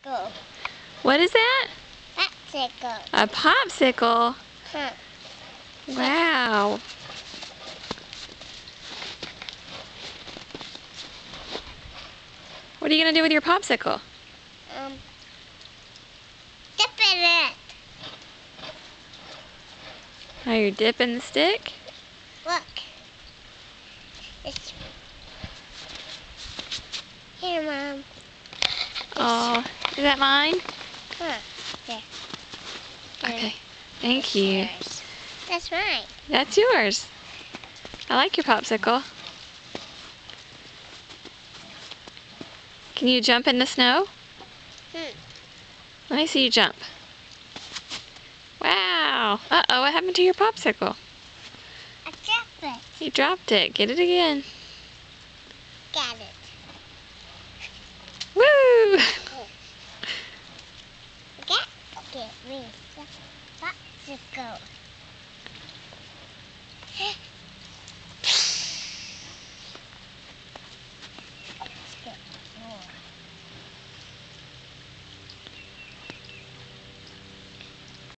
Go. What is that? Popsicle. A popsicle? Huh. Wow. What are you going to do with your popsicle? Dip in it. Are you dipping the stick? Look. It's here, Mom. Oh, is that mine? Huh. There. Okay. Thank you. Yours. That's mine. That's yours. I like your popsicle. Can you jump in the snow? Let me see you jump. Wow. Uh-oh, what happened to your popsicle? I dropped it. You dropped it. Get it again. Got it. Woo! Get me the popsicle.